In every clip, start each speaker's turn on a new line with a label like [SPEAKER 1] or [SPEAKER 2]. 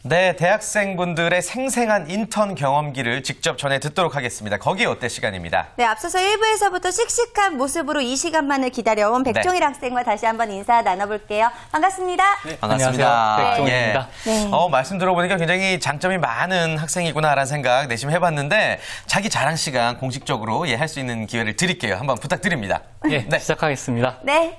[SPEAKER 1] 네, 대학생분들의 생생한 인턴 경험기를 직접 전해 듣도록 하겠습니다. 거기 어때 시간입니다.
[SPEAKER 2] 네, 앞서서 1부에서부터 씩씩한 모습으로 이 시간만을 기다려온 백종일 학생과 다시 한번 인사 나눠볼게요. 반갑습니다.
[SPEAKER 1] 네, 반갑습니다.
[SPEAKER 3] 안녕하세요. 백종일입니다.
[SPEAKER 2] 네.
[SPEAKER 1] 말씀 들어보니까 굉장히 장점이 많은 학생이구나라는 생각 내심 해봤는데 자기 자랑 시간 공식적으로 할 수 있는 기회를 드릴게요. 한번 부탁드립니다.
[SPEAKER 3] 예,
[SPEAKER 1] 네.
[SPEAKER 3] 시작하겠습니다.
[SPEAKER 2] 네.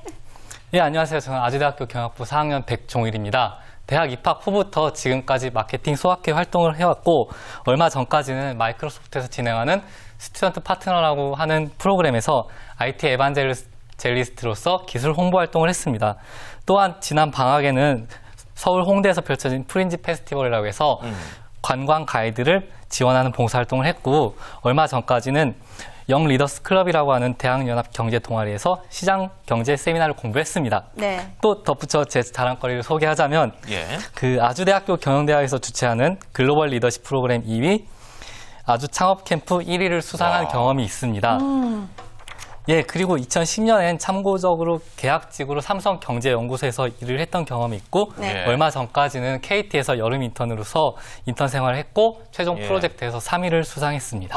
[SPEAKER 3] 예, 안녕하세요. 저는 아주대학교 경영학부 4학년 백종일입니다. 대학 입학 후부터 지금까지 마케팅 소확행 활동을 해왔고 얼마 전까지는 마이크로소프트에서 진행하는 스튜던트 파트너라고 하는 프로그램에서 IT 에반젤리스트로서 기술 홍보 활동을 했습니다. 또한 지난 방학에는 서울 홍대에서 펼쳐진 프린지 페스티벌이라고 해서 관광 가이드를 지원하는 봉사활동을 했고 얼마 전까지는 영 리더스 클럽이라고 하는 대학연합 경제 동아리에서 시장 경제 세미나를 공부했습니다.
[SPEAKER 2] 네.
[SPEAKER 3] 또 덧붙여 제 자랑거리를 소개하자면
[SPEAKER 1] 예.
[SPEAKER 3] 그 아주대학교 경영대학에서 주최하는 글로벌 리더십 프로그램 2위, 아주 창업 캠프 1위를 수상한 경험이 있습니다. 예, 그리고 2010년엔 참고적으로 계약직으로 삼성경제연구소에서 일을 했던 경험이 있고
[SPEAKER 2] 네.
[SPEAKER 3] 얼마 전까지는 KT에서 여름 인턴으로서 인턴 생활을 했고 최종 프로젝트에서 3위를 수상했습니다.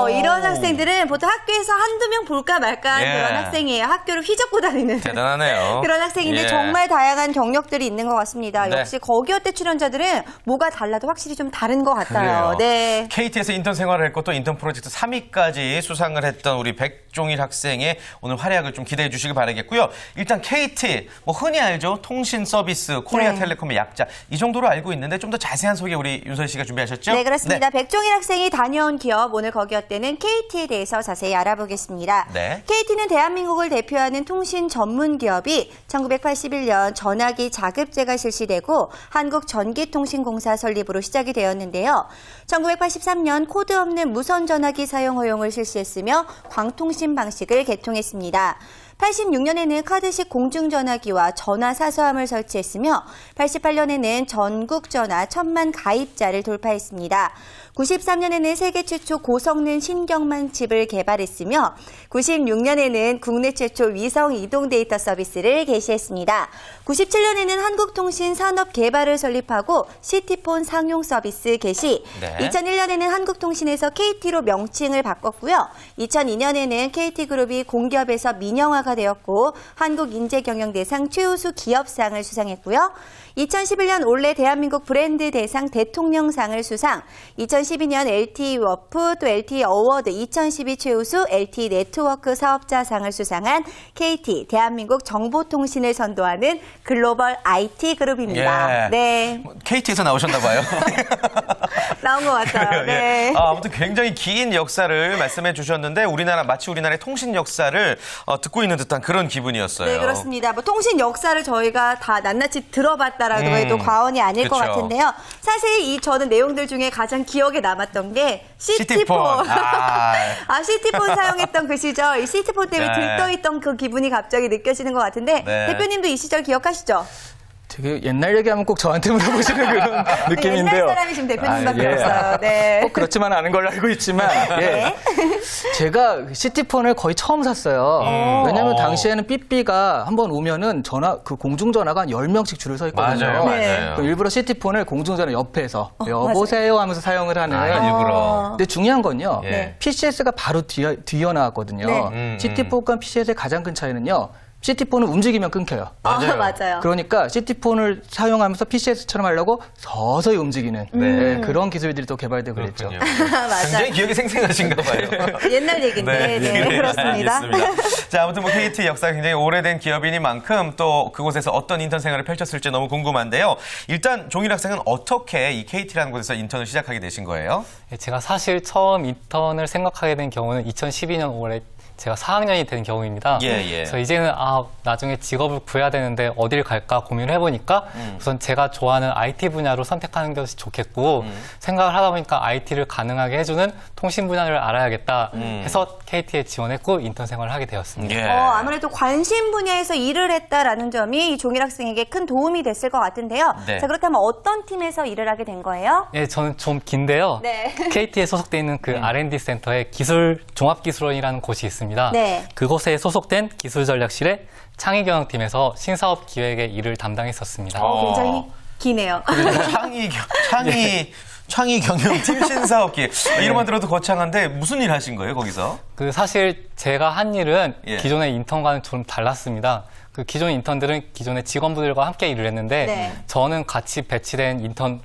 [SPEAKER 2] 이런 학생들은 보통 학교에서 한두 명 볼까 말까 한 그런 학생이에요. 학교를 휘젓고 다니는.
[SPEAKER 1] 대단하네요.
[SPEAKER 2] 그런 학생인데
[SPEAKER 1] 예.
[SPEAKER 2] 정말 다양한 경력들이 있는 것 같습니다.
[SPEAKER 1] 네.
[SPEAKER 2] 역시 거기 어때 출연자들은 뭐가 달라도 확실히 좀 다른 것 같아요.
[SPEAKER 1] 그래요.
[SPEAKER 2] 네.
[SPEAKER 1] KT에서 인턴 생활을 했고 또 인턴 프로젝트 3위까지 수상을 했던 우리 백종일 학생의 오늘 활약을 좀 기대해 주시기 바라겠고요. 일단 KT, 흔히 알죠. 통신 서비스, 코리아텔레콤의 약자. 이 정도로 알고 있는데 좀 더 자세한 소개 우리 윤선 씨가 준비하셨죠?
[SPEAKER 2] 네, 그렇습니다. 백종일 학생이 다녀온 기업, 오늘 거기 어때는 KT에 대해서 자세히 알아보겠습니다.
[SPEAKER 1] 네.
[SPEAKER 2] KT는 대한민국을 대표하는 통신 전문 기업이 1981년 전화기 자급제가 실시되고 한국전기통신공사 설립으로 시작이 되었는데요. 1983년 코드 없는 무선 전화기 사용 허용을 실시했으며 광통신 방식을 개통했습니다. 86년에는 카드식 공중전화기와 전화사서함을 설치했으며 88년에는 전국전화 1000만 가입자를 돌파했습니다. 93년에는 세계 최초 고성능 신경망 칩을 개발했으며 96년에는 국내 최초 위성 이동 데이터 서비스를 개시했습니다. 97년에는 한국통신 산업 개발을 설립하고 시티폰 상용 서비스 개시,
[SPEAKER 1] 네.
[SPEAKER 2] 2001년에는 한국통신에서 KT로 명칭을 바꿨고요. 2002년에는 KT그룹이 공기업에서 민영화가 되었고 한국인재경영대상 최우수 기업상을 수상했고요. 2011년 올해 대한민국 브랜드 대상 대통령상을 수상, 2012년 LTE 워프 또 LTE 어워드 2012 최우수 LTE 네트워크 사업자상을 수상한 KT, 대한민국 정보통신을 선도하는 글로벌 IT 그룹입니다.
[SPEAKER 1] 예.
[SPEAKER 2] 네.
[SPEAKER 1] KT에서 나오셨나 봐요.
[SPEAKER 2] 나온 것 같아요. 네.
[SPEAKER 1] 예. 아무튼 굉장히 긴 역사를 말씀해 주셨는데 마치 우리나라의 통신 역사를 듣고 있는 듯한 그런 기분이었어요.
[SPEAKER 2] 네, 그렇습니다. 통신 역사를 저희가 다 낱낱이 들어봤다라고 해도 과언이 아닐 것
[SPEAKER 1] 그쵸.
[SPEAKER 2] 같은데요. 사실 저는 내용들 중에 가장 기억에 남았던 게 시티폰. 시티폰 사용했던 그 시절, 이 시티폰 때문에
[SPEAKER 1] 네.
[SPEAKER 2] 들떠있던 그 기분이 갑자기 느껴지는 것 같은데
[SPEAKER 1] 네.
[SPEAKER 2] 대표님도 이 시절 기억하시죠?
[SPEAKER 4] 되게 옛날 얘기하면 꼭 저한테 물어보시는 그런 느낌인데요.
[SPEAKER 2] 옛날 사람이신 대표님밖에
[SPEAKER 4] 예.
[SPEAKER 2] 없어요. 네.
[SPEAKER 4] 꼭 그렇지만 않은 걸로 알고 있지만 예. 제가 시티폰을 거의 처음 샀어요. 왜냐하면 당시에는 삐삐가 한번 오면은 그 공중전화가 한 10명씩 줄을 서 있거든요.
[SPEAKER 1] 맞아요.
[SPEAKER 2] 네.
[SPEAKER 1] 맞아요.
[SPEAKER 4] 그럼 일부러 시티폰을 공중전화 옆에서 여보세요 하면서 사용을 하는.
[SPEAKER 1] 일부러.
[SPEAKER 4] 근데 중요한 건요.
[SPEAKER 1] 네.
[SPEAKER 4] PCS가 바로 뒤어 나왔거든요.
[SPEAKER 2] 네.
[SPEAKER 4] 시티폰과 PCS의 가장 큰 차이는요. 시티폰은 움직이면 끊겨요.
[SPEAKER 2] 맞아요.
[SPEAKER 4] 그러니까 시티폰을 사용하면서 PCS처럼 하려고 서서히 움직이는 그런 기술들이 또 개발되고 그랬죠.
[SPEAKER 2] 맞아요.
[SPEAKER 1] 굉장히 기억이 생생하신가 봐요.
[SPEAKER 2] 옛날 얘기인데. 네, 그렇습니다.
[SPEAKER 1] 알겠습니다. 자, 아무튼 KT 역사가 굉장히 오래된 기업이니만큼 또 그곳에서 어떤 인턴 생활을 펼쳤을지 너무 궁금한데요. 일단 종일 학생은 어떻게 이 KT라는 곳에서 인턴을 시작하게 되신 거예요?
[SPEAKER 3] 제가 사실 처음 인턴을 생각하게 된 경우는 2012년 올해 제가 4학년이 된 경우입니다.
[SPEAKER 1] 예.
[SPEAKER 3] 그래서 이제는 나중에 직업을 구해야 되는데 어딜 갈까 고민을 해보니까 우선 제가 좋아하는 IT 분야로 선택하는 것이 좋겠고 생각을 하다 보니까 IT를 가능하게 해주는 통신 분야를 알아야겠다 해서 KT에 지원했고 인턴 생활을 하게 되었습니다.
[SPEAKER 1] 예.
[SPEAKER 2] 아무래도 관심 분야에서 일을 했다라는 점이 이 종일 학생에게 큰 도움이 됐을 것 같은데요.
[SPEAKER 1] 네.
[SPEAKER 2] 자, 그렇다면 어떤 팀에서 일을 하게 된 거예요?
[SPEAKER 3] 예, 저는 좀 긴데요.
[SPEAKER 2] 네.
[SPEAKER 3] KT에 소속돼 있는 그 R&D 센터에 종합기술원이라는 곳이 있습니다.
[SPEAKER 2] 네.
[SPEAKER 3] 그곳에 소속된 기술전략실의 창의경영팀에서 신사업 기획의 일을 담당했었습니다.
[SPEAKER 2] 굉장히 기네요.
[SPEAKER 1] 창의 경영팀 신사업기 이름만 들어도 거창한데 무슨 일 하신 거예요 거기서?
[SPEAKER 3] 그 사실 제가 한 일은
[SPEAKER 1] 예.
[SPEAKER 3] 기존의 인턴과는 좀 달랐습니다. 그 기존 인턴들은 기존의 직원분들과 함께 일을 했는데
[SPEAKER 2] 네.
[SPEAKER 3] 저는 같이 배치된 인턴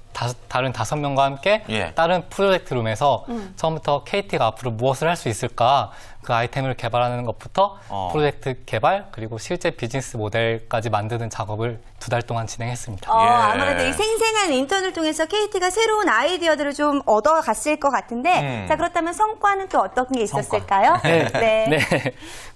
[SPEAKER 3] 다른 5명과 함께
[SPEAKER 1] 예.
[SPEAKER 3] 다른 프로젝트룸에서 처음부터 KT가 앞으로 무엇을 할 수 있을까 그 아이템을 개발하는 것부터 프로젝트 개발 그리고 실제 비즈니스 모델까지 만드는 작업을 2달 동안 진행했습니다.
[SPEAKER 1] 예.
[SPEAKER 2] 아무래도 이 생생한 인턴을 통해서 KT가 새로운 아이디어들을 좀 얻어갔을 것 같은데, 자, 그렇다면 성과는 또 어떤 게 있었을까요?
[SPEAKER 3] 네.
[SPEAKER 2] 네.
[SPEAKER 3] 네.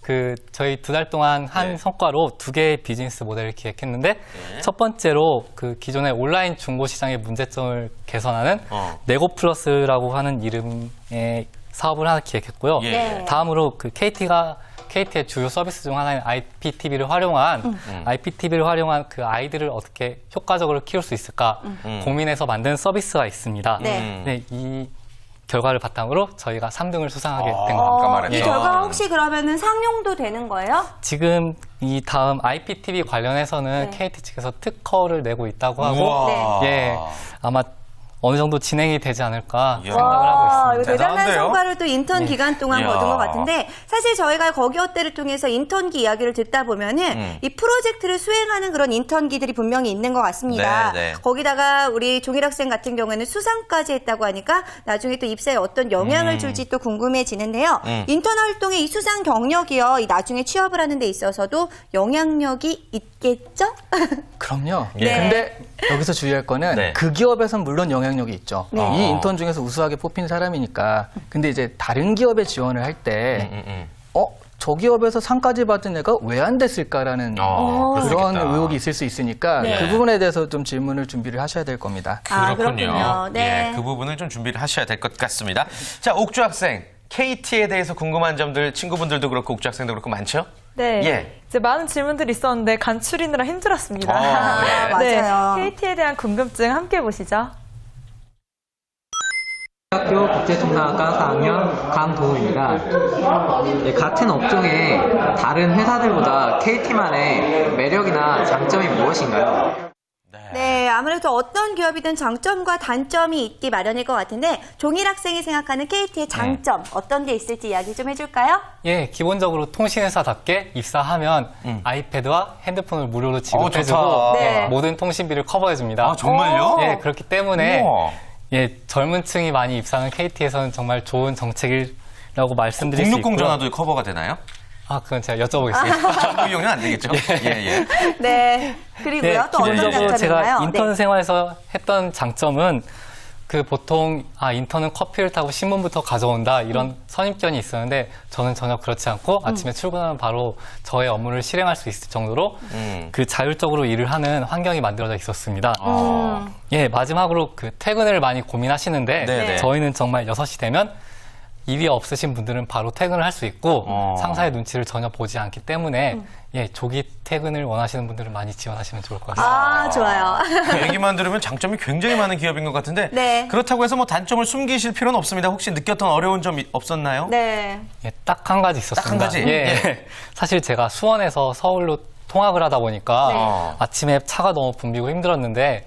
[SPEAKER 3] 그 저희 2달 동안 한 성과로 2개의 비즈니스 모델을 기획했는데 첫 번째로 그 기존의 온라인 중고 시장의 문제점을 개선하는 네고 플러스라고 하는 이름의 사업을 하나 기획했고요.
[SPEAKER 1] 예.
[SPEAKER 2] 네.
[SPEAKER 3] 다음으로 그 KT의 주요 서비스 중 하나인 IPTV를 활용한 그 아이들을 어떻게 효과적으로 키울 수 있을까 고민해서 만든 서비스가 있습니다.
[SPEAKER 2] 네.
[SPEAKER 3] 네, 이 결과를 바탕으로 저희가 3등을 수상하게 된 겁니다.
[SPEAKER 1] 아까 말했죠.
[SPEAKER 2] 이 결과가 혹시 그러면은 상용도 되는 거예요?
[SPEAKER 3] 지금 이 다음 IPTV 관련해서는
[SPEAKER 2] 네.
[SPEAKER 3] KT 측에서 특허를 내고 있다고 하고
[SPEAKER 1] 우와.
[SPEAKER 3] 예, 아마 어느 정도 진행이 되지 않을까
[SPEAKER 1] 이야.
[SPEAKER 3] 생각을 하고
[SPEAKER 2] 이거
[SPEAKER 3] 있습니다.
[SPEAKER 2] 대단한
[SPEAKER 1] 대단한데요?
[SPEAKER 2] 성과를 또 인턴 기간 동안
[SPEAKER 1] 이야.
[SPEAKER 2] 거둔 것 같은데, 사실 저희가 거기어때를 통해서 인턴기 이야기를 듣다 보면은 이 프로젝트를 수행하는 그런 인턴기들이 분명히 있는 것 같습니다.
[SPEAKER 1] 네, 네.
[SPEAKER 2] 거기다가 우리 종일 학생 같은 경우에는 수상까지 했다고 하니까 나중에 또 입사에 어떤 영향을 줄지 또 궁금해지는데요. 인턴 활동의 이 수상 경력이요, 이 나중에 취업을 하는 데 있어서도 영향력이 있겠죠?
[SPEAKER 4] 그럼요.
[SPEAKER 1] 예.
[SPEAKER 4] 근데 여기서 주의할 거는
[SPEAKER 1] 네.
[SPEAKER 4] 그 기업에선 물론 영향력이 있죠.
[SPEAKER 2] 네.
[SPEAKER 4] 이 인턴 중에서 우수하게 뽑힌 사람이니까. 근데 이제 다른 기업에 지원을 할 때, 저 기업에서 상까지 받은 애가 왜 안 됐을까라는
[SPEAKER 1] 그럴 수
[SPEAKER 4] 그런
[SPEAKER 1] 있겠다.
[SPEAKER 4] 의혹이 있을 수 있으니까
[SPEAKER 1] 네.
[SPEAKER 4] 그 부분에 대해서 좀 질문을 준비를 하셔야 될 겁니다.
[SPEAKER 2] 아, 그렇군요. 네.
[SPEAKER 1] 예, 그 부분을 좀 준비를 하셔야 될 것 같습니다. 자, 옥주 학생. KT에 대해서 궁금한 점들 친구분들도 그렇고 옥주 학생도 그렇고 많죠?
[SPEAKER 5] 네.
[SPEAKER 1] 예.
[SPEAKER 5] 이제 많은 질문들이 있었는데 간추리느라 힘들었습니다.
[SPEAKER 1] 네.
[SPEAKER 2] 맞아요.
[SPEAKER 5] KT에 대한 궁금증 함께 보시죠.
[SPEAKER 6] 학교 국제통상학과 4학년 강도우입니다. 같은 업종의 다른 회사들보다 KT만의 매력이나 장점이 무엇인가요?
[SPEAKER 2] 네, 아무래도 어떤 기업이든 장점과 단점이 있기 마련일 것 같은데, 종일 학생이 생각하는 KT의 장점 어떤 게 있을지 이야기 좀 해줄까요?
[SPEAKER 3] 예, 기본적으로 통신회사답게 입사하면 아이패드와 핸드폰을 무료로 지급해주고
[SPEAKER 1] 좋다.
[SPEAKER 2] 네.
[SPEAKER 3] 모든 통신비를 커버해줍니다.
[SPEAKER 1] 아, 정말요?
[SPEAKER 3] 예, 그렇기 때문에
[SPEAKER 1] 우와.
[SPEAKER 3] 예, 젊은 층이 많이 입사하는 KT에서는 정말 좋은 정책이라고 말씀드릴 수 있고요.
[SPEAKER 1] 국립공전화도 커버가 되나요?
[SPEAKER 3] 아, 그건 제가 여쭤보겠습니다.
[SPEAKER 1] 정부 이용료는 안 되겠죠? 예.
[SPEAKER 2] 네. 그리고요, 또 어떤
[SPEAKER 3] 기본적으로
[SPEAKER 2] 장점인가요?
[SPEAKER 3] 제가 인턴
[SPEAKER 2] 네.
[SPEAKER 3] 생활에서 했던 장점은 그 보통 인턴은 커피를 타고 신문부터 가져온다 이런 선입견이 있었는데 저는 전혀 그렇지 않고 아침에 출근하면 바로 저의 업무를 실행할 수 있을 정도로 그 자율적으로 일을 하는 환경이 만들어져 있었습니다. 예, 마지막으로 그 퇴근을 많이 고민하시는데
[SPEAKER 1] 네네.
[SPEAKER 3] 저희는 정말 6시 되면 일이 없으신 분들은 바로 퇴근을 할 수 있고 상사의 눈치를 전혀 보지 않기 때문에 예, 조기 퇴근을 원하시는 분들은 많이 지원하시면 좋을 것 같습니다.
[SPEAKER 2] 아, 좋아요.
[SPEAKER 1] 얘기만 들으면 장점이 굉장히 많은 기업인 것 같은데
[SPEAKER 2] 네.
[SPEAKER 1] 그렇다고 해서 뭐 단점을 숨기실 필요는 없습니다. 혹시 느꼈던 어려운 점이 없었나요?
[SPEAKER 2] 네.
[SPEAKER 3] 예, 딱 한 가지 있었습니다.
[SPEAKER 1] 딱 한 가지?
[SPEAKER 3] 예. 사실 제가 수원에서 서울로 통학을 하다 보니까
[SPEAKER 2] 네.
[SPEAKER 3] 아침에 차가 너무 붐비고 힘들었는데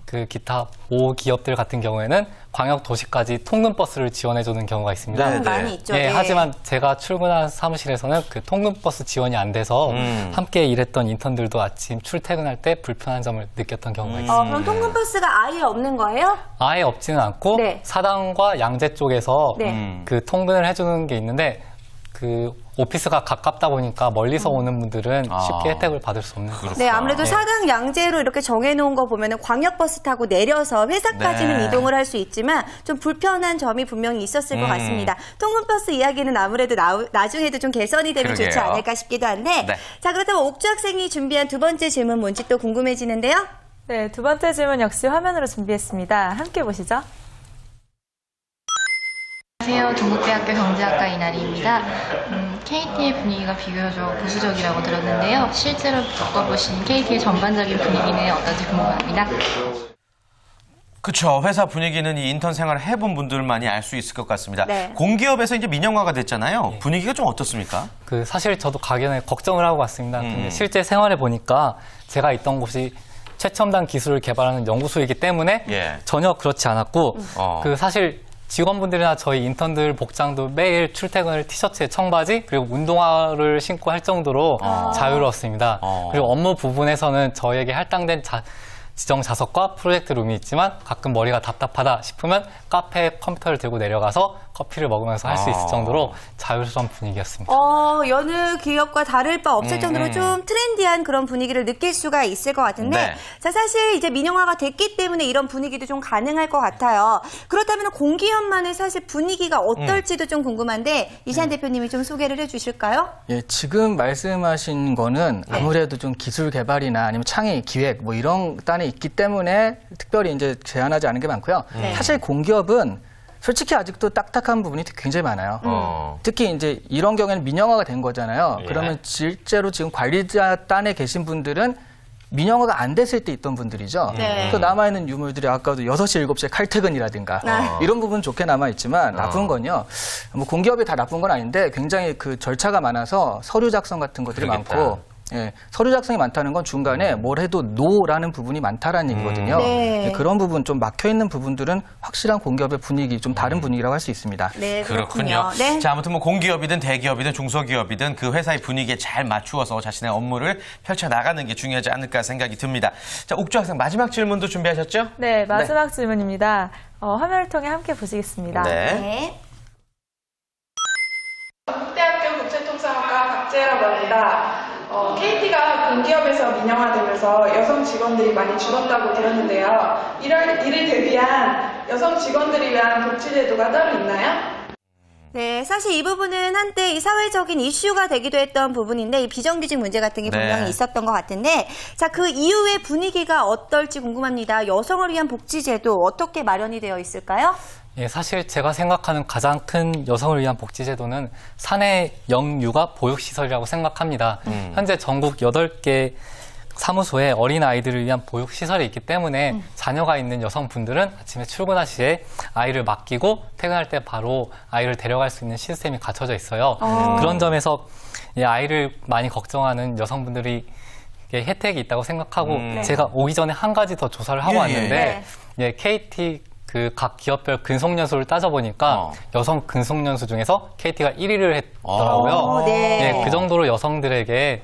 [SPEAKER 3] 그 기타 모기업들 같은 경우에는 광역 도시까지 통근버스를 지원해주는 경우가 있습니다.
[SPEAKER 1] 네, 네.
[SPEAKER 2] 많이 있죠.
[SPEAKER 3] 예,
[SPEAKER 2] 네.
[SPEAKER 3] 하지만 제가 출근한 사무실에서는 그 통근버스 지원이 안 돼서 함께 일했던 인턴들도 아침 출퇴근할 때 불편한 점을 느꼈던 경우가 있습니다.
[SPEAKER 2] 그럼 통근버스가 아예 없는 거예요?
[SPEAKER 3] 아예 없지는 않고
[SPEAKER 2] 네.
[SPEAKER 3] 사당과 양재 쪽에서
[SPEAKER 2] 네.
[SPEAKER 3] 그 통근을 해주는 게 있는데 그 오피스가 가깝다 보니까 멀리서 오는 분들은 쉽게 혜택을 받을 수 없는
[SPEAKER 2] 네, 아무래도
[SPEAKER 3] 네.
[SPEAKER 2] 사당 양재로 이렇게 정해놓은 거 보면은 광역버스 타고 내려서 회사까지는
[SPEAKER 1] 네.
[SPEAKER 2] 이동을 할 수 있지만 좀 불편한 점이 분명히 있었을 것 같습니다. 통근버스 이야기는 아무래도 나중에도 좀 개선이 되면 좋지
[SPEAKER 1] 그러게요.
[SPEAKER 2] 않을까 싶기도 한데,
[SPEAKER 1] 네.
[SPEAKER 2] 자, 그렇다면 옥주 학생이 준비한 두 번째 질문 뭔지 또 궁금해지는데요.
[SPEAKER 5] 네, 두 번째 질문 역시 화면으로 준비했습니다. 함께 보시죠.
[SPEAKER 7] 안녕하세요. 동국대학교 경제학과 이나리입니다. KT의 분위기가 비교적 보수적이라고 들었는데요. 실제로 겪어보신 KT의 전반적인 분위기는 어떤지 궁금합니다.
[SPEAKER 1] 그렇죠. 회사 분위기는 이 인턴 생활을 해본 분들만이 알 수 있을 것 같습니다.
[SPEAKER 2] 네.
[SPEAKER 1] 공기업에서 이제 민영화가 됐잖아요. 분위기가 좀 어떻습니까?
[SPEAKER 3] 그 사실 저도 가기 전에 걱정을 하고 왔습니다. 근데 실제 생활해 보니까 제가 있던 곳이 최첨단 기술을 개발하는 연구소이기 때문에
[SPEAKER 1] 예.
[SPEAKER 3] 전혀 그렇지 않았고 그 사실 직원분들이나 저희 인턴들 복장도 매일 출퇴근을 티셔츠에 청바지 그리고 운동화를 신고 할 정도로 자유로웠습니다. 그리고 업무 부분에서는 저희에게 할당된 지정 좌석과 프로젝트 룸이 있지만 가끔 머리가 답답하다 싶으면 카페에 컴퓨터를 들고 내려가서 커피를 먹으면서 할 수 있을 정도로 자유스러운 분위기였습니다.
[SPEAKER 2] 여느 기업과 다를 바 없을 정도로 좀 트렌디한 그런 분위기를 느낄 수가 있을 것 같은데,
[SPEAKER 1] 네.
[SPEAKER 2] 자, 사실 이제 민영화가 됐기 때문에 이런 분위기도 좀 가능할 것 같아요. 그렇다면 공기업만의 사실 분위기가 어떨지도 좀 궁금한데, 이시안 대표님이 좀 소개를 해주실까요?
[SPEAKER 4] 예, 지금 말씀하신 거는 아무래도 좀 기술 개발이나 아니면 창의, 기획 뭐 이런 단에 있기 때문에 특별히 이제 제한하지 않은 게 많고요. 사실 공기업은 솔직히 아직도 딱딱한 부분이 굉장히 많아요. 특히 이제 이런 경우에는 민영화가 된 거잖아요.
[SPEAKER 1] 예.
[SPEAKER 4] 그러면 실제로 지금 관리자 단에 계신 분들은 민영화가 안 됐을 때 있던 분들이죠.
[SPEAKER 2] 네.
[SPEAKER 4] 또 남아있는 유물들이 아까도 6시, 7시에 칼퇴근이라든가 이런 부분은 좋게 남아있지만 나쁜 건요. 뭐 공기업이 다 나쁜 건 아닌데 굉장히 그 절차가 많아서 서류 작성 같은 것들이
[SPEAKER 1] 그러겠다.
[SPEAKER 4] 많고 예, 서류 작성이 많다는 건 중간에 뭘 해도 노라는 부분이 많다라는 얘기거든요.
[SPEAKER 2] 네.
[SPEAKER 4] 예, 그런 부분 좀 막혀있는 부분들은 확실한 공기업의 분위기, 좀 다른 분위기라고 할 수 있습니다.
[SPEAKER 2] 네,
[SPEAKER 1] 그렇군요.
[SPEAKER 2] 네.
[SPEAKER 1] 자, 아무튼 뭐 공기업이든 대기업이든 중소기업이든 그 회사의 분위기에 잘 맞추어서 자신의 업무를 펼쳐나가는 게 중요하지 않을까 생각이 듭니다. 자, 옥주 학생 마지막 질문도 준비하셨죠?
[SPEAKER 5] 네, 마지막 질문입니다. 화면을 통해 함께 보시겠습니다.
[SPEAKER 2] 네.
[SPEAKER 8] 국대학교 국제통상학과 박재라고 합니다. KT가 공기업에서 민영화되면서 여성 직원들이 많이 줄었다고 들었는데요. 이를 대비한 여성 직원들을 위한 복지제도가 따로 있나요?
[SPEAKER 2] 네, 사실 이 부분은 한때 이 사회적인 이슈가 되기도 했던 부분인데 이 비정규직 문제 같은 게
[SPEAKER 1] 네.
[SPEAKER 2] 분명히 있었던 것 같은데, 자, 그 이후의 분위기가 어떨지 궁금합니다. 여성을 위한 복지제도 어떻게 마련이 되어 있을까요?
[SPEAKER 3] 예, 사실 제가 생각하는 가장 큰 여성을 위한 복지제도는 사내 영유아 보육시설이라고 생각합니다. 현재 전국 8개 사무소에 어린아이들을 위한 보육시설이 있기 때문에 자녀가 있는 여성분들은 아침에 출근할 시에 아이를 맡기고 퇴근할 때 바로 아이를 데려갈 수 있는 시스템이 갖춰져 있어요. 그런 점에서 이 아이를 많이 걱정하는 여성분들이 혜택이 있다고 생각하고 제가 오기 전에 한 가지 더 조사를 하고
[SPEAKER 1] 예,
[SPEAKER 3] 왔는데 예, KT 그 각 기업별 근속연수를 따져보니까 여성 근속연수 중에서 KT가 1위를 했더라고요.
[SPEAKER 2] 네.
[SPEAKER 3] 그 정도로 여성들에게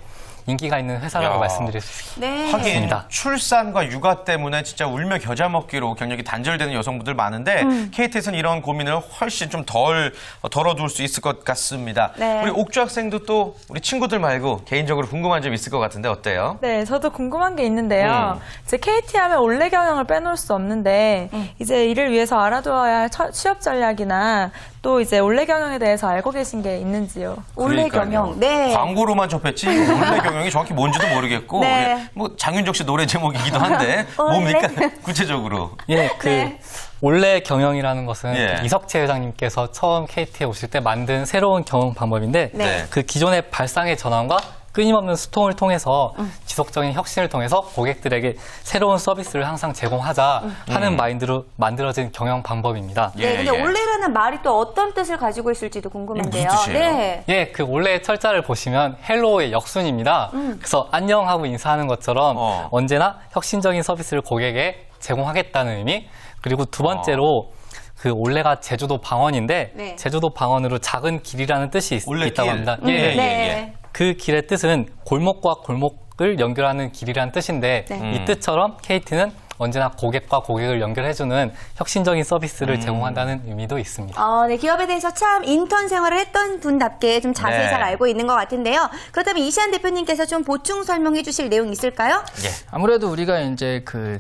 [SPEAKER 3] 인기가 있는 회사라고
[SPEAKER 1] 야.
[SPEAKER 3] 말씀드릴 수
[SPEAKER 2] 네.
[SPEAKER 1] 하긴
[SPEAKER 3] 있습니다.
[SPEAKER 1] 출산과 육아 때문에 진짜 울며 겨자 먹기로 경력이 단절되는 여성분들 많은데 KT에서는 이런 고민을 훨씬 좀 덜어둘 수 있을 것 같습니다.
[SPEAKER 2] 네.
[SPEAKER 1] 우리 옥주 학생도 또 우리 친구들 말고 개인적으로 궁금한 점 있을 것 같은데 어때요?
[SPEAKER 5] 네, 저도 궁금한 게 있는데요. 이제 KT 하면 올레 경영을 빼놓을 수 없는데 이제 이를 위해서 알아두어야 할 취업 전략이나 또 이제 올레 경영에 대해서 알고 계신 게 있는지요?
[SPEAKER 2] 올레
[SPEAKER 1] 그러니까요.
[SPEAKER 2] 경영. 네.
[SPEAKER 1] 광고로만 접했지 올레 경영이 정확히 뭔지도 모르겠고
[SPEAKER 2] 네.
[SPEAKER 1] 예, 뭐 장윤정 씨 노래 제목이기도 한데
[SPEAKER 2] 올레.
[SPEAKER 1] 뭡니까 구체적으로?
[SPEAKER 3] 예, 그
[SPEAKER 2] 네.
[SPEAKER 3] 원래 경영이라는 것은
[SPEAKER 1] 예.
[SPEAKER 3] 이석채 회장님께서 처음 KT에 오실 때 만든 새로운 경영 방법인데
[SPEAKER 2] 네.
[SPEAKER 3] 그 기존의 발상의 전환과 끊임없는 소통을 통해서 지속적인 혁신을 통해서 고객들에게 새로운 서비스를 항상 제공하자 하는 마인드로 만들어진 경영 방법입니다.
[SPEAKER 2] 네, 근데 올레라는 말이 또 어떤 뜻을 가지고 있을지도 궁금한데요.
[SPEAKER 1] 이게 무슨 뜻이에요?
[SPEAKER 2] 네.
[SPEAKER 3] 예, 그 원래 철자를 보시면 헬로우의 역순입니다. 그래서 안녕 하고 인사하는 것처럼 언제나 혁신적인 서비스를 고객에게 제공하겠다는 의미. 그리고 두 번째로 그 올레가 제주도 방언인데
[SPEAKER 2] 네.
[SPEAKER 3] 제주도 방언으로 작은 길이라는 뜻이
[SPEAKER 1] 올레길.
[SPEAKER 3] 있다고 합니다.
[SPEAKER 1] 예,
[SPEAKER 3] 예,
[SPEAKER 1] 예,
[SPEAKER 2] 네.
[SPEAKER 1] 예.
[SPEAKER 3] 그 길의 뜻은 골목과 골목을 연결하는 길이라는 뜻인데
[SPEAKER 2] 네.
[SPEAKER 3] 이 뜻처럼 KT는 언제나 고객과 고객을 연결해주는 혁신적인 서비스를 제공한다는 의미도 있습니다.
[SPEAKER 2] 네, 기업에 대해서 참 인턴 생활을 했던 분답게 좀 자세히
[SPEAKER 1] 네.
[SPEAKER 2] 잘 알고 있는 것 같은데요. 그렇다면 이시안 대표님께서 좀 보충 설명해 주실 내용 있을까요?
[SPEAKER 1] 예.
[SPEAKER 4] 아무래도 우리가 이제 그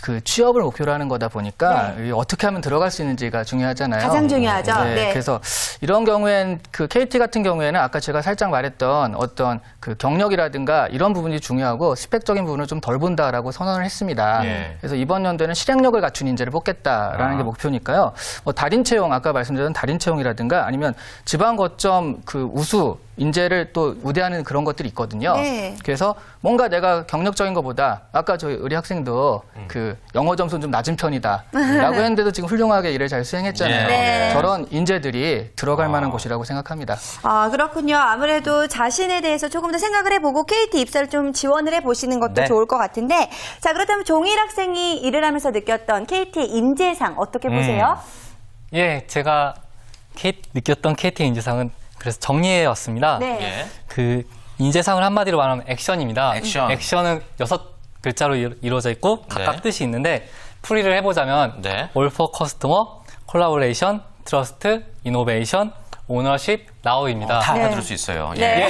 [SPEAKER 4] 그 취업을 목표로 하는 거다 보니까 이 어떻게 하면 들어갈 수 있는지가 중요하잖아요.
[SPEAKER 2] 가장 중요하죠. 네.
[SPEAKER 4] 그래서 이런 경우엔 그 KT 같은 경우에는 아까 제가 살짝 말했던 어떤 그 경력이라든가 이런 부분이 중요하고 스펙적인 부분을 좀 덜 본다라고 선언을 했습니다.
[SPEAKER 1] 예.
[SPEAKER 4] 그래서 이번 연도에는 실행력을 갖춘 인재를 뽑겠다라는 게 목표니까요. 뭐 달인 채용 아까 말씀드렸던 달인 채용이라든가 아니면 지방 거점 그 우수 인재를 또 우대하는 그런 것들이 있거든요.
[SPEAKER 2] 네.
[SPEAKER 4] 그래서 뭔가 내가 경력적인 것보다 아까 저희 의리 학생도 그 영어 점수는 좀 낮은 편이다라고 했는데도 지금 훌륭하게 일을 잘 수행했잖아요.
[SPEAKER 2] 네.
[SPEAKER 4] 저런 인재들이 들어갈 만한 곳이라고 생각합니다.
[SPEAKER 2] 아, 그렇군요. 아무래도 자신에 대해서 조금 더 생각을 해보고 KT 입사를 좀 지원을 해보시는 것도
[SPEAKER 1] 네.
[SPEAKER 2] 좋을 것 같은데, 자, 그렇다면 종일 학생이 일을 하면서 느꼈던 KT의 인재상 어떻게 보세요?
[SPEAKER 3] 예, 제가 느꼈던 KT 인재상은 그래서 정리해 왔습니다.
[SPEAKER 2] 네.
[SPEAKER 1] 예.
[SPEAKER 3] 그 인재상을 한마디로 말하면 액션입니다.
[SPEAKER 1] 액션.
[SPEAKER 3] 액션은 6글자로 이루어져 있고 각각
[SPEAKER 1] 네.
[SPEAKER 3] 뜻이 있는데 풀이를 해보자면
[SPEAKER 1] 네.
[SPEAKER 3] All for Customer, Collaboration, Trust, Innovation, Ownership, Now입니다.
[SPEAKER 1] 다
[SPEAKER 2] 네.
[SPEAKER 1] 알아들을 수 있어요. 예.
[SPEAKER 2] 네.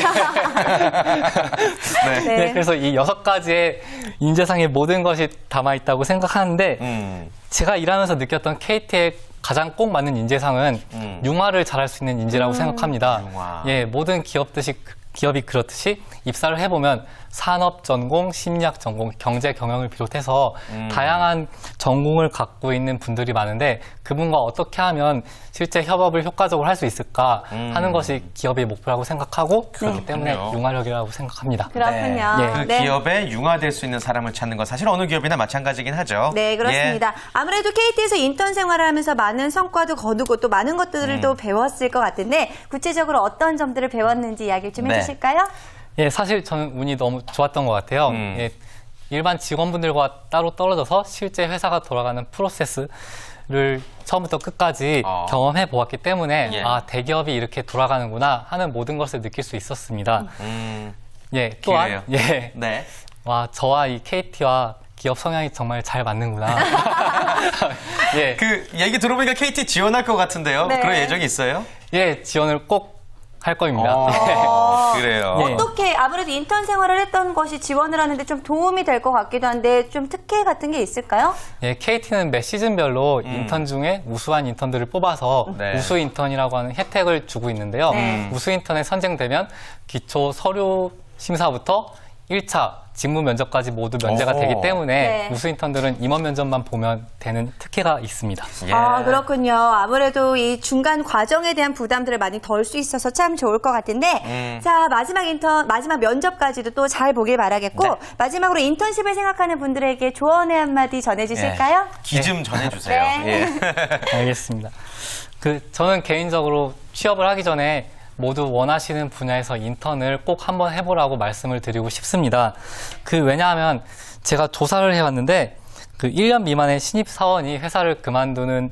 [SPEAKER 1] 네.
[SPEAKER 2] 네.
[SPEAKER 3] 네, 그래서 이 6가지의 인재상의 모든 것이 담아 있다고 생각하는데 제가 일하면서 느꼈던 KT의 가장 꼭 맞는 인재상은 융화를 잘할 수 있는 인재라고 생각합니다.
[SPEAKER 1] 융화.
[SPEAKER 3] 예, 모든 기업이 그렇듯이 입사를 해보면 산업 전공, 심리학 전공, 경제 경영을 비롯해서 다양한 전공을 갖고 있는 분들이 많은데 그분과 어떻게 하면 실제 협업을 효과적으로 할 수 있을까 하는 것이 기업의 목표라고 생각하고 그렇기 때문에
[SPEAKER 1] 그렇군요.
[SPEAKER 3] 융화력이라고 생각합니다.
[SPEAKER 2] 그렇군요.
[SPEAKER 3] 네.
[SPEAKER 1] 그
[SPEAKER 2] 네.
[SPEAKER 1] 기업에 융화될 수 있는 사람을 찾는 건 사실 어느 기업이나 마찬가지긴 하죠.
[SPEAKER 2] 네, 그렇습니다. 아무래도 KT에서 인턴 생활을 하면서 많은 성과도 거두고 또 많은 것들을 또 배웠을 것 같은데 구체적으로 어떤 점들을 배웠는지 이야기 좀
[SPEAKER 1] 네.
[SPEAKER 2] 해주실까요?
[SPEAKER 3] 예, 사실 저는 운이 너무 좋았던 것 같아요. 예, 일반 직원분들과 따로 떨어져서 실제 회사가 돌아가는 프로세스를 처음부터 끝까지 경험해 보았기 때문에
[SPEAKER 1] 예.
[SPEAKER 3] 아, 대기업이 이렇게 돌아가는구나 하는 모든 것을 느낄 수 있었습니다. 예, 또한 예,
[SPEAKER 1] 네.
[SPEAKER 3] 와, 저와 이 KT와 기업 성향이 정말 잘 맞는구나. 예,
[SPEAKER 1] 그 얘기 들어보니까 KT 지원할 것 같은데요.
[SPEAKER 2] 네.
[SPEAKER 1] 그런 예정이 있어요?
[SPEAKER 3] 예, 지원을 꼭 할 겁니다.
[SPEAKER 1] 그래요.
[SPEAKER 3] 예.
[SPEAKER 2] 어떻게 아무래도 인턴 생활을 했던 것이 지원을 하는데 좀 도움이 될 것 같기도 한데 좀 특혜 같은 게 있을까요?
[SPEAKER 3] 예, KT는 매 시즌별로 인턴 중에 우수한 인턴들을 뽑아서
[SPEAKER 1] 네.
[SPEAKER 3] 우수 인턴이라고 하는 혜택을 주고 있는데요. 우수 인턴에 선정되면 기초 서류 심사부터 1차 직무 면접까지 모두 면제가
[SPEAKER 1] 오.
[SPEAKER 3] 되기 때문에
[SPEAKER 2] 네.
[SPEAKER 3] 우수 인턴들은 임원 면접만 보면 되는 특혜가 있습니다.
[SPEAKER 1] 예.
[SPEAKER 2] 아, 그렇군요. 아무래도 이 중간 과정에 대한 부담들을 많이 덜 수 있어서 참 좋을 것 같은데, 자, 마지막 면접까지도 또 잘 보길 바라겠고,
[SPEAKER 1] 네.
[SPEAKER 2] 마지막으로 인턴십을 생각하는 분들에게 조언의 한마디 전해주실까요?
[SPEAKER 1] 기 좀 전해주세요.
[SPEAKER 2] 네.
[SPEAKER 1] 예.
[SPEAKER 3] 알겠습니다. 저는 개인적으로 취업을 하기 전에 모두 원하시는 분야에서 인턴을 꼭 한번 해보라고 말씀을 드리고 싶습니다. 왜냐하면 제가 조사를 해왔는데 1년 미만의 신입사원이 회사를 그만두는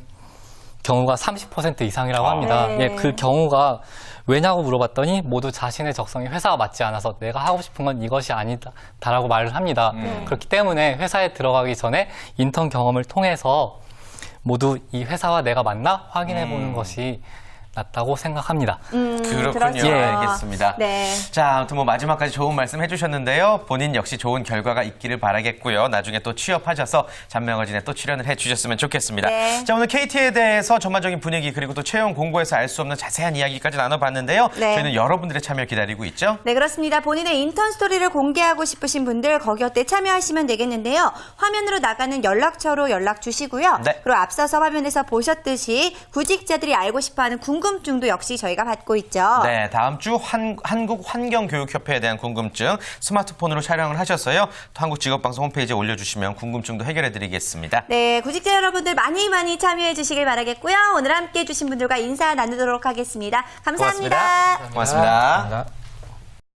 [SPEAKER 3] 경우가 30% 이상이라고 합니다.
[SPEAKER 2] 네.
[SPEAKER 3] 예, 그 경우가 왜냐고 물어봤더니 모두 자신의 적성이 회사와 맞지 않아서 내가 하고 싶은 건 이것이 아니다라고 말을 합니다. 그렇기 때문에 회사에 들어가기 전에 인턴 경험을 통해서 모두 이 회사와 내가 맞나 확인해보는 것이 낫다고 생각합니다.
[SPEAKER 1] 그렇군요.
[SPEAKER 2] 그렇죠.
[SPEAKER 1] 알겠습니다.
[SPEAKER 2] 네.
[SPEAKER 1] 자, 아무튼 뭐 마지막까지 좋은 말씀 해주셨는데요. 본인 역시 좋은 결과가 있기를 바라겠고요. 나중에 또 취업하셔서 잔명어진에 또 출연을 해주셨으면 좋겠습니다.
[SPEAKER 2] 네.
[SPEAKER 1] 자, 오늘 KT에 대해서 전반적인 분위기 그리고 또 채용 공고에서 알 수 없는 자세한 이야기까지 나눠봤는데요.
[SPEAKER 2] 네.
[SPEAKER 1] 저희는 여러분들의 참여 기다리고 있죠.
[SPEAKER 2] 네, 그렇습니다. 본인의 인턴 스토리를 공개하고 싶으신 분들 거기 어때 참여하시면 되겠는데요. 화면으로 나가는 연락처로 연락 주시고요.
[SPEAKER 1] 네.
[SPEAKER 2] 그리고 앞서서 화면에서 보셨듯이 구직자들이 알고 싶어하는 궁금증도 역시 저희가 받고 있죠.
[SPEAKER 1] 네, 다음 주 한국환경교육협회에 대한 궁금증 스마트폰으로 촬영을 하셔서요. 또 한국직업방송 홈페이지에 올려주시면 궁금증도 해결해드리겠습니다.
[SPEAKER 2] 네, 구직자 여러분들 많이 참여해 주시길 바라겠고요. 오늘 함께 해주신 분들과 인사 나누도록 하겠습니다. 감사합니다.
[SPEAKER 1] 고맙습니다.
[SPEAKER 4] 감사합니다.